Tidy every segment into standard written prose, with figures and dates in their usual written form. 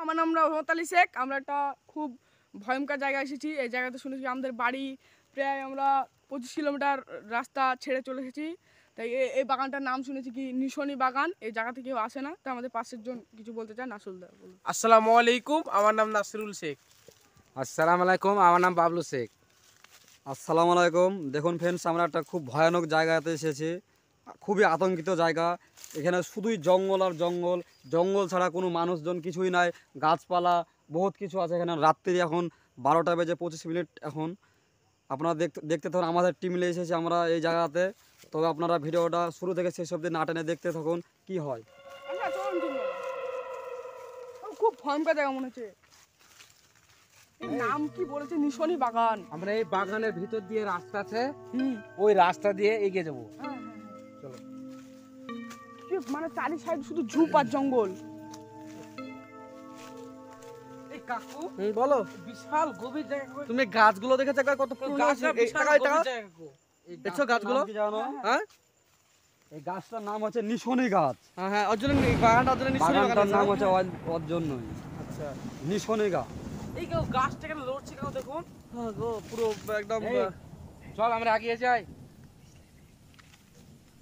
আমার নাম রহমত আলী শেখ। আমরা একটা খুব ভয়ঙ্কর জায়গায় এসেছি। এই জায়গাতে শুনেছি আমাদের বাড়ি প্রায় আমরা 25 কিলোমিটার রাস্তা ছেড়ে চলে এসেছি। তাই এই বাগানটার নাম শুনেছি কি নিশনি বাগান। এই জায়গাতে কেউ আসে না। তাই আমাদের পাশের জন কিছু বলতে চায়। নাসুলদা বলুন। আসসালামু আলাইকুম, আমার নাম নাসিরুল শেখ। আসসালামু আলাইকুম, আমার নাম বাবলু শেখ। আসসালামু আলাইকুম। দেখুন ফ্রেন্ডস, আমরা একটা খুব ভয়ানক জায়গাতে এসেছি, খুবই আতঙ্কিত জায়গা। এখানে শুধুই জঙ্গল আর জঙ্গল, জঙ্গল ছাড়া কোনো মানুষজন কিছুই নাই, গাছপালা বহুত কিছু আছে এখানে। রাত্রি এখন 12টা বেজে 25 মিনিট এখন। আপনারা দেখতে থাকুন, আমাদের টিম নিয়ে এসেছি আমরা এই জায়গাতে। তবে আপনারা ভিডিওটা শুরু থেকে শেষ অবধি না টেনে দেখতে থাকুন কি হয়। খুব ভয়ঙ্কর জায়গা মনে হচ্ছে। নাম কি বলেছে? নিশনি বাগান। আমরা এই বাগানের ভিতর দিয়ে রাস্তা আছে, ওই রাস্তা দিয়ে এগিয়ে যাবো। চলো। মানে চারি সাইড শুধু ঝোপ আর জঙ্গল। এই কাকু বলো, বিশাল গভীর জায়গা। তুমি গাছগুলো দেখেছো কত পুরনো? দেখছো গাছগুলো? হ্যাঁ, এই গাছটার নাম হচ্ছে নিশনি গাছ। হ্যাঁ হ্যাঁ, ওর জন্য বাগানটা ওর জন্য নিশনি বাগানটার নাম হচ্ছে ওর জন্যই। আচ্ছা, নিশনি গাছ। এই কেউ গাছটা কেন লড়ছে কেউ দেখুন। হ্যাঁ গো, পুরো একদম। চল আমরা এগিয়ে যাই।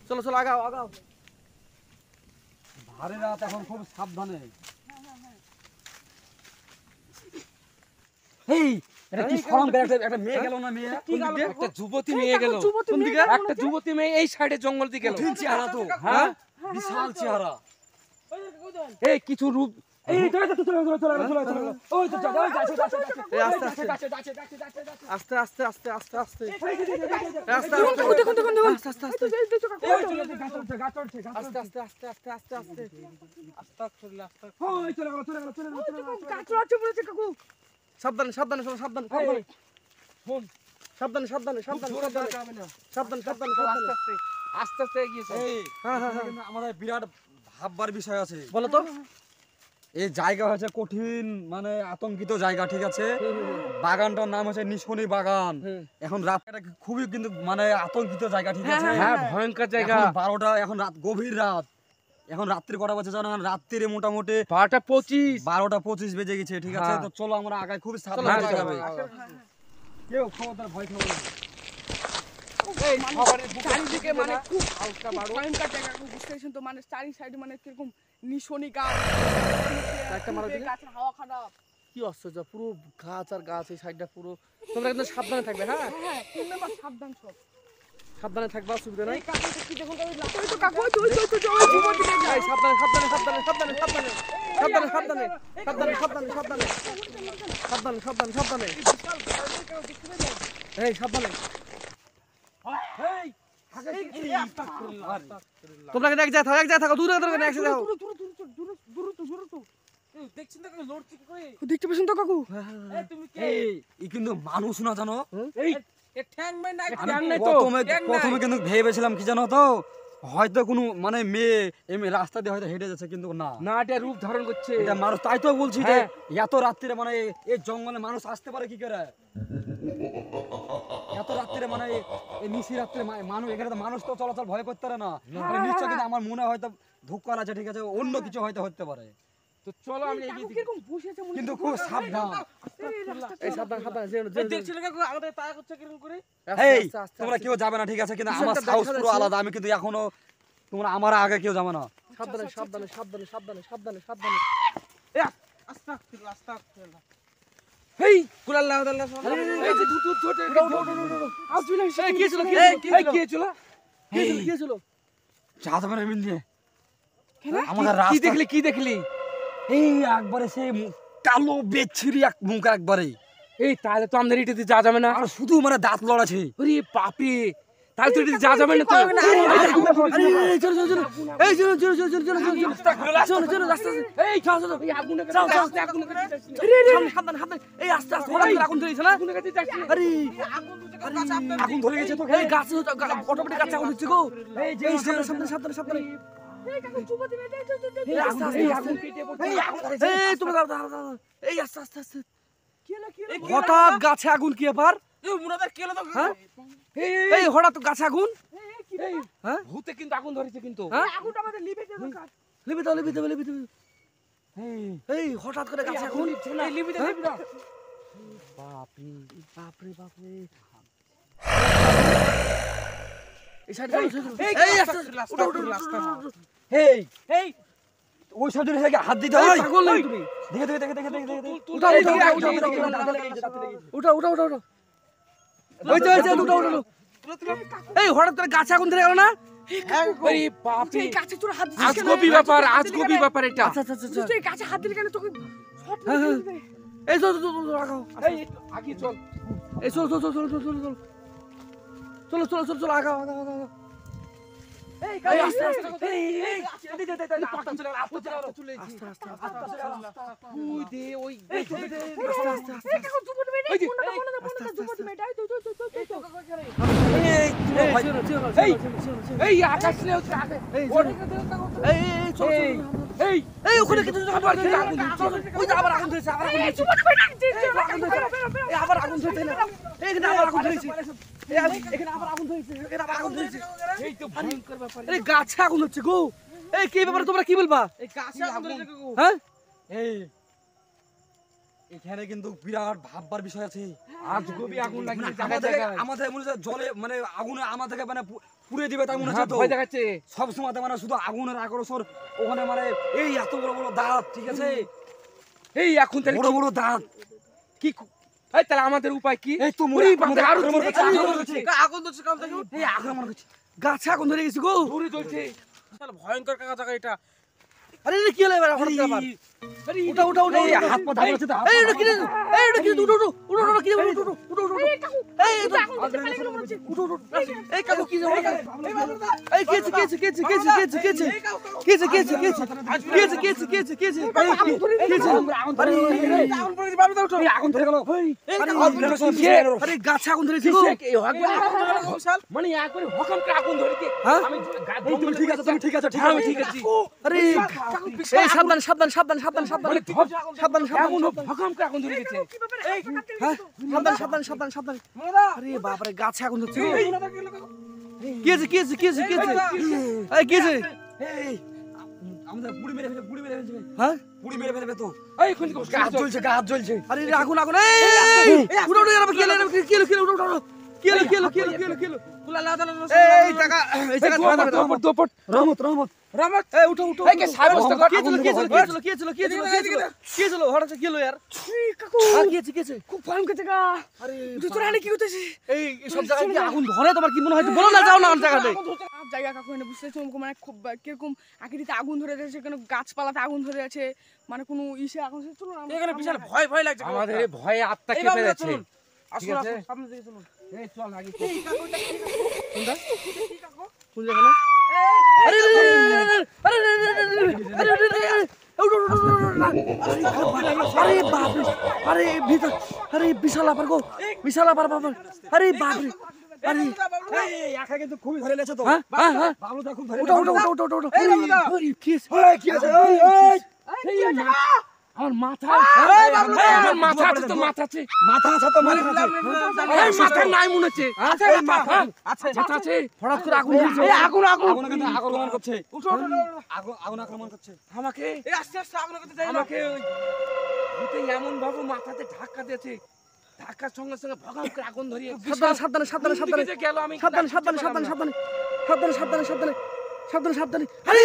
চলো চলো, আগাও আগাও। ভারী রাত, এখন খুব সাবধানে। এই এটা কি শরম করে একটা মেয়ে গেল না? মেয়ে একটা যুবতী মেয়ে গেল। কোন দিকে? একটা যুবতী মেয়ে এই সাইডে জঙ্গল দিকে গেল। চেহারা তো, হ্যাঁ, বিশাল চেহারা। এই কিছু রূপ। এই চলে চলে চলে চলে চলে চলে ওই তো যাও যাচ্ছে যাচ্ছে এই আস্তে আস্তে আস্তে আস্তে আস্তে আস্তে আস্তে আস্তে দেখুন দেখুন দেখুন। আস্তে আস্তে আস্তে এই চলে গাছ উঠছে গাছ উঠছে আস্তে আস্তে আস্তে আস্তে আস্তে আস্তে আস্তাগফিরুল্লাহ ওই চলে গেল চলে গেল চলে গেল। গাছ আছে বলেছে কাকু। সাবধানে সাবধানে শোনো, সাবধানে সাবধানে ফোন, সাবধানে সাবধানে সাবধানে সাবধানে সাবধানে সাবধানে সাবধানে আস্তে আস্তে এগিয়ে চল। হ্যাঁ হ্যাঁ, আমাদের বিরাট ভাববার বিষয় আছে। বলো তো। এই জায়গা হচ্ছে কঠিন, মানে আতঙ্কিত জায়গা, ঠিক আছে? বাগানটার নাম হচ্ছে নিশনি বাগান। এখন রাতটা খুবই কিন্তু মানে আতঙ্কিত জায়গা, ঠিক আছে? হ্যাঁ, ভয়ঙ্কর জায়গা। 12টা, এখন রাত, গভীর রাত। এখন রাত্রি কটা বাজে জানো? রাত্রিরে মোটামুটি 12:25 বেজে গেছে, ঠিক আছে? তো চলো আমরা আগাই, খুব সাবধানে যেতে হবে। কেউ খবরদার ভয় খাবে না। চারিদিকে মানে খুব ভয়ঙ্কর জায়গা। বুঝতে পারছেন তো? মানে চারি সাইডে মানে কিরকম নিশনি গাছ, গাছের হাওয়া খারাপ। কি আশ্চর্য, পুরো গাছ আর গাছ এই সাইডটা পুরো। তোমরা একদম সাবধানে থাকবে। হ্যাঁ হ্যাঁ, তোমরা বাস সাবধান সব। সাবধানে থাকবা, অসুবিধা নাই। এই কাকুটা কি দেখুন তো? ওই তো কাকু, ওই তো ওই জীবন দিকে এই সাবধানে সাবধানে সাবধানে সাবধানে সাবধানে সাবধানে সাবধানে সাবধানে সাবধানে সাবধানে সাবধানে সাবধানে সাবধানে এই সাবধানে। তোমরা কিন্তু এক জায়গায় থাকো, দূরে দূরে একসাথে থাকো। দেখতে পেয়েছেন তো কাকু? এই কিন্তু মানুষ না, জানো? নাই তো। প্রথমে কিন্তু ভেবেছিলাম কি জানো তো, হয়তো কোনো মানে মেয়ে এমনি রাস্তা দিয়ে হয়তো হেঁটে যাচ্ছে, কিন্তু না, না, এটা রূপ ধারণ করছে। এটা মানুষ। তাই তো বলছি যে হ্যাঁ। এত রাত্রিরে মানে এই জঙ্গলে মানুষ আসতে পারে কি করে? এত রাত্রিরে মানে এই নিশি রাত্রে মানুষ, এখানে তো মানুষ তো চলাচল ভয় করতে পারে না। মানে নিশ্চয় কিন্তু আমার মনে হয়তো ধোক্কার আছে, ঠিক আছে? অন্য কিছু হয়তো হতে পারে। তো চলো আমরা এগিয়ে দিই। কিরকম বসেছে মনে কিন্তু খুব সাবধান। এই সাবধান সাবধান দেখছিলে কাকু আমাদের তায়া করছে কিরকম করে। এই তোমরা কেউ যাবে না, ঠিক আছে? কিন্তু আমার সাহস পুরো আলাদা। আমি কিন্তু এখনো, তোমরা আমার আগে কেউ যাবে না। সাবধানে সাবধানে সাবধানে সাবধানে সাবধানে সাবধানে। আস্তাগফিরুল্লাহ আস্তাগফিরুল্লাহ। হেই কুলাল্লাহ আল্লাহ। এই যে কি ছিল কি ছিল? যা যাবে না মিলিয়ে। আমাদের কি দেখলি? এই একবারে সে কালো বেচ্ছিরি এক মুখ একবারে। এই তাহলে তো আমাদের এটাতে যা যাবে না। আর শুধু মানে দাঁত লড়াছে। ওরে বাপরে, তাহলে তো এটাতে যা যাবে না তো। চলো চলো চলো, এই চলো চলো চলো চলো চলো চলো চলো রাস্তা। এই চলো চলো, এই আগুন যাও যাও আগুন। সাবধান সাবধান, এই আস্তে আস্তে আগুন ধরে গেছে না? আরে আগুন ধরে গেছে তো। এই গাছ অটোমেটিক গাছ আগুন হচ্ছে গো। এই যে সাবধানে সাবধানে সাবধানে। এই কাকু যুবতী মেয়ে এই আগুন কেটে পড়ছে। এই তোমরা দাঁড়াও। এই আস্তে আস্তে আস্তে। কি হলো? হঠাৎ গাছে আগুন কি ব্যাপার? এই হঠাৎ গাছে আগুন। হ্যাঁ, ভূতে কিন্তু আগুন ধরেছে কিন্তু। হ্যাঁ, আগুনটা আমাদের লিভে দে দরকার। লিবি দাও লিবি দাও লিবি দাও। এই হঠাৎ করে গাছে আগুন এই লিবিটা লিবিটা বাপরে বাপরে বাপরে এই সাইডে এই আস্তে উঠো উঠো এই এই ওই সব জিনিস থেকে হাত দিতে হয় পাগল নাকি তুমি দেখে দেখে দেখে দেখে দেখে দেখে উঠা উঠা উঠা উঠা উঠা ওই যে উঠা উঠা এই হঠাৎ করে গাছে আগুন ধরে গেল না আরে বাপ রে কাছে তোর হাত দিছিস আজগবি ব্যাপার এটা। আচ্ছা আচ্ছা আচ্ছা তুই কাছে হাত দিলি কেন তোকে হ্যাঁ, হ্যাঁ। এই চল চল চল রাখো এই আগে চল। এই চল চল চল চল চল চল চলো চলো চলো চলো আগাও আগাও আগাও এই আস্তে আস্তে আস্তে আস্তে ওই দে ওই এই আকাশ নে এই এই ওখানে কিছু আবার ওই যে আবার আগুন ধরেছে আবার আগুন ধরেছে এখানে আবার আগুন ধরেছে এখানে আবার আগুন ধরেছে এখানে আবার আগুন ধরেছে এই তো ভয়ঙ্কর ব্যাপার। এই গাছে আগুন হচ্ছে গো এই কি ব্যাপারে তোমরা কি বলবা এই কাছে আগুন ধরেছে গো হ্যাঁ এই এখানে কিন্তু বিরাট ভাববার বিষয় আছে আজগবি আগুন মানে লাগিয়ে জায়গায় জায়গায় আমাদের মনে হচ্ছে জলে মানে আগুনে আমাদেরকে মানে পুড়ে দিবে তাই মনে হচ্ছে তো ভয় দেখাচ্ছে। সব সময় মানে শুধু আগুনের আকর্ষণ ওখানে মানে এই এত বড় বড় দাঁত ঠিক আছে এই এখন তাহলে বড় বড় দাঁত কি এই তাহলে আমাদের উপায় কি? এই তো ওরে বাবা, আরো আগুন জোরে ধরছে আগুন ধরছে কাম থেকে এই আগুন ধরছে গাছে আগুন ধরে গেছে গো দূরে জ্বলছে। ভয়ঙ্কর কাকা জায়গা এটা আরে কি হলো এবার হঠাৎ করে আবার উঠা উঠা উঠা এই হাত পা ধারে আছে তো এই এটা কি রে এই এটা কি রে উঠো উঠো উঠো উঠো কি উঠো উঠো উঠো উঠো এই উঠো উঠো এই কাকু কি রে এই কেছে কেছে কেছে কেছে কেছে কেছে কেছে কেছে কেছে কেছে কেছে কেছে কেছে আরে আগুন পড়ে গেছে বাবা উঠো এই আগুন ধরে গেল আরে গাছে আগুন ধরেছে গো মানে একবারে হকাম করে আগুন ধরেছে। হ্যাঁ? আমি এই তুমি ঠিক আছে তুমি ঠিক আছে ঠিক হ্যাঁ, আছে আমি ঠিক আছি। আরে এই সাবধান সাবধান সাবধান সাবধান সাবধান মানে সাবধান এমন সাবধান হকাম করে আগুন ধরে গেছে। হ্যাঁ সাবধান সাবধান সাবধান সাবধান আরে বাপ রে গাছে আগুন ধরছে গো কেছে কেছে কেছে কেছে এই কেছে এই আমাদের পুড়ি মেরে ফেলবে হ্যাঁ পুড়ি মেরে ফেলবে তো এই কোন দিকে গাছ জ্বলছে গাছ জ্বলছে আরে রে আগুন আগুন এই উঠো উঠো এরা কেলে কেলে কেলে উঠো উঠো কেলে কেলে কেলে কেলে কেলে এই টাকা এই টাকা দোপট রহমত রহমত রামত এই উঠো উঠো এই কে সাব্যস্ত কর কে ছিল কে ছিল কে ছিল কে ছিল কে ছিল কে ছিল কে ছিল হঠাৎ কি হলো यार কাকু আর কি আছে কি আছে খুব ভয়ঙ্কর জায়গা আরে তুই তোরা কি করতেছিস এই সব জায়গায় কি আগুন ধরে তোমার কি মনে হয় বলো না যাও না আমার জায়গাতে জায়গা কাকু এনে বুঝতে পারছি মানে খুব কিরকম আকৃতিতে আগুন ধরে যাচ্ছে কোনো গাছপালাতে আগুন ধরে আছে মানে কোনো ইসে আগুন ধরে চলো না এখানে বিশাল ভয় ভয় লাগছে আমাদের এই ভয়ে আত্মা এই কেঁপে বাবুরা যাচ্ছে। চলুন ঠিক আসুন আছে? আসুন সামনে দিকে চলুন এই চল আগে কোন জায়গা আরে আরে আরে বাপ রে আরে ভিতর আরে বিশাল আবার গো বিশাল আবার বাবা আরে বাপ রে আরে এই একা কিন্তু খুবই ধরে লেছে তো হ্যাঁ হ্যাঁ হ্যাঁ বাবলুদা খুব ধরে উঠো উঠো উঠো উঠো উঠো আরে কি কি আছে আমার মাথা আমার মাথা আছে তো মাথা আছে মাথা আছে তো মাথা আছে এই মাথা নাই মনে হচ্ছে আছে মাথা আছে মাথা আছে হঠাৎ করে আগুন ধরেছে এই আগুন আগুন আগুন কিন্তু আক্রমণ করছে উঠো উঠো আগুন আগুন আক্রমণ করছে আমাকে এই আস্তে আস্তে আগুন করতে যাই না আমাকে ভূতে এমন ভাবে মাথাতে ধাক্কা দিয়েছে ধাক্কার সঙ্গে সঙ্গে ভগাম করে আগুন ধরিয়ে সাবধানে সাবধানে সাবধানে সাবধানে কোন দিকে যে গেল আমি সাবধানে সাবধানে সাবধানে সাবধানে সাবধানে সাবধানে সাবধানে সাবধানে সাবধানে আরে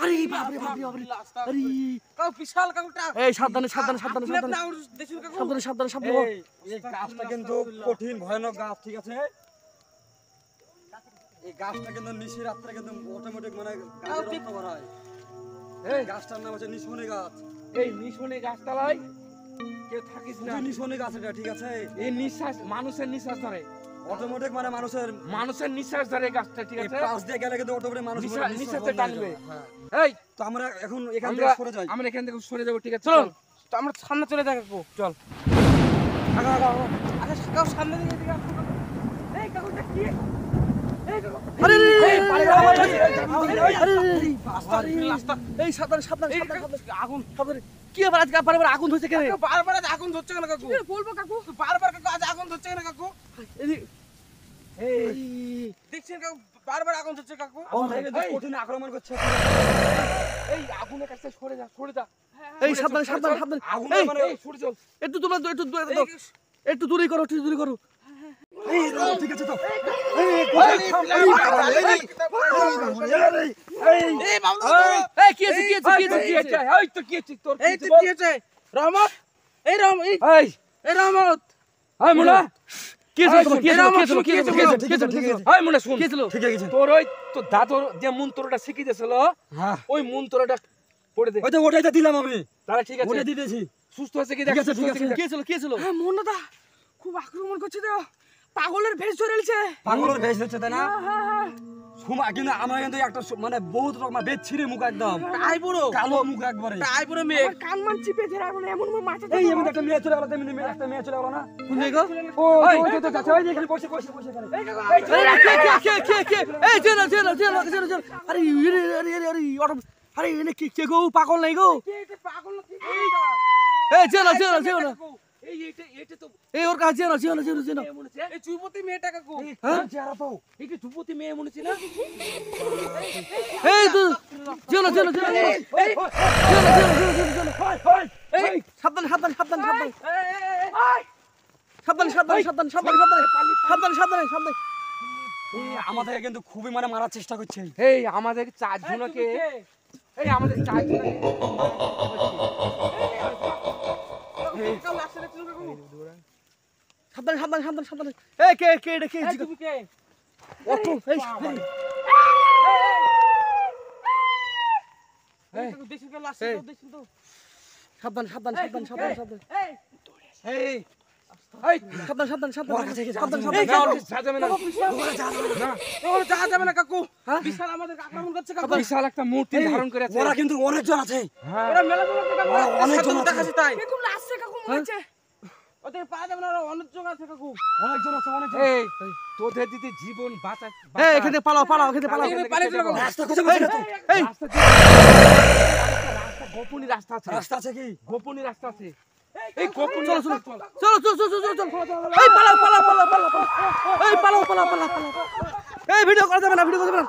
আরে বাপ রে বাপ রে বাপ রে আরে কাকু বিশাল কাকুটা এই সাবধানে সাবধানে সাবধানে আপনি সাবধানে আপনি দেখুন কাকু সাবধানে সাবধানে সাবধানে এই এই গাছটা কিন্তু কঠিন ভয়ানক গাছ ঠিক আছে এই গাছটা কিন্তু নিশি রাত্রে কিন্তু অটোমেটিক মানে গাছের রক্ত বার হয় এই গাছটার নাম হচ্ছে নিশনি গাছ এই নিশনে গাছতলায় কেউ থাকিস না শুধু নিশনি গাছ এটা ঠিক আছে এই নিঃশ্বাস মানুষের নিঃশ্বাস ধরে অটোমেটিক মানে মানুষের নিঃশ্বাস ধরে গাছটা ঠিক এই আছে পাশ দিয়ে গেলে কিন্তু অটোমেটিক মানুষ নিঃশ্বাস- নিঃশ্বাসে টানবে। হ্যাঁ এই তো আমরা এখন এখান আমরা থেকে সরে যাই আমরা এখান থেকে সরে যাবো ঠিক আছে চলুন চল তো আমরা সামনে চলে যাই কাকু চল আচ্ছা কাকু সামনে দিকে দিকে আসুন কাকু। এই কাকুটা কি আরে এই সাবধানে সাবধানে এই সাবধানে কাকু, আগুন সাবধানে কি আবার আজকে আবার আগুন ধরছে কেন কাকু, বারবার আজ আগুন ধরছে কেন কাকু বলবো কাকু বারবার কাকু আজ আগুন ধরছে কেন কাকু এই দেখছেন কাকু বারবার আগুন ধরছে কাকু আমাদের কিন্তু কঠিন আক্রমণ করছে এই আগুনের কাছে সরে যা এই সাবধানে সাবধানে সাবধানে আগুন এই মানে ছুটে চল। একটু তোমরা একটু দূরে করো একটু দূরে করো ঠিক আছে তো এই বাবলু এই কি আছে কি আছে কি আছে কি আছে এই তো কি আছে তোর এই তো কি হচ্ছে রহমত এই এই এই রহমত এই মুনা কি আছে তোমার কি আছে কি আছে কি আছে এই মুনা শুন কি ছিল ঠিক আছে তোর ওই তো দাদর যে মন্ত্রটা শিখিয়ে দিয়েছিল হ্যাঁ ওই মন্ত্রটা পড়ে দে ওই তো ওটাই তো দিলাম আমি তাহলে ঠিক আছে ওটা দিয়ে দিয়েছি সুস্থ হয়েছে কি দেখ ঠিক আছে, সুস্থ ঠিক হয়েছে কি দেখ। কি ছিল কি ছিল হ্যাঁ মোহনদা খুব আক্রমণ করছে তো পাগলের ভেষ ধরে এলছে পাগলের ভেস হচ্ছে তাই না সুমা কিন্তু আমরা কিন্তু একটা মানে বহুত রকম বেদ ছিঁড়ে মুখ একদম তাই পুরো কালো মুখ একবারে তাই পুরো মেঘ আমার কান মান চিপে ধরে এখন এমন মাথা এই এমন একটা মেয়ে চলে গেল তেমনি একটা মেয়ে চলে গেল না কোন জায়গা ও ওই তো যাচ্ছে ওই যে এখানে বসে বসে বসে এখানে কে এই চলো চলো চলো চলো চলো আরে আরে আরে আরে অটো আরে এনে কে গো পাগল নাই গো পাগল না এই চলো চলো চলো এই এটা তো এই ওর কাছে চলো চলো চলো চলো মেয়ে মনে হচ্ছে এই চুইপতি মেয়েটা কাকু হ্যাঁ চেহারা তো এইটা ধ্রুপতি মেয়ে মনে হচ্ছে না এই তো চলো চলো চলো চলো এই সাবধান সাবধান সাবধান সাবধান সাবধান সাবধান সাবধান সাবধান সাবধান সাবধান সাবধান এই আমাদের কিন্তু খুবই মানে মারার চেষ্টা করছে এই আমাদের চারজনকে এই আমাদের চারজনকে সাবধান সাবধান সাবধান সাবধান এই কে কে এটা কে তুমি কে অত এই দেশি কে লাশ এই। তো দেশি তো সাবধান সাবধান সাবধান সাবধান সাবধান এই এই সাবধান সাবধান সাবধান ওর কাছে সাবধান যাওয়া সাবধান সাজাবে না ওখানে যাওয়া যাবে না কাকু হ্যাঁ? বিশাল আমাদের আক্রমণ করছে কাকু বিশাল একটা মূর্তি ধারণ করে আছে ওরা কিন্তু অনেকজন আছে ওরা মেলা জন আছে কাকু ওরা অনেকজন সাথে আছে। দেখাচ্ছে তাই এরকম আসছে কাকু মনে হচ্ছে ওদের পাওয়া যাবে না ওরা অনেক জন আছে কাকু অনেকজন আছে অনেকজন এই তোদের যদি জীবন বাঁচা এই এখানে পালাও পালাও এখানে পালাও এখানে পালিয়ে চলে কাকু রাস্তা খুঁজে পাচ্ছি না তো এই রাস্তা গোপনী রাস্তা আছে রাস্তা আছে কি গোপনী রাস্তা আছে এই গোপনী চলো রাস্তা চলো চলো চলো চলো চলো চলো এই পালাও পালাও পালাও পালাও এই পালাও পালাও পালাও পালাও এই ভিডিও করা যাবে না ভিডিও করা যাবে না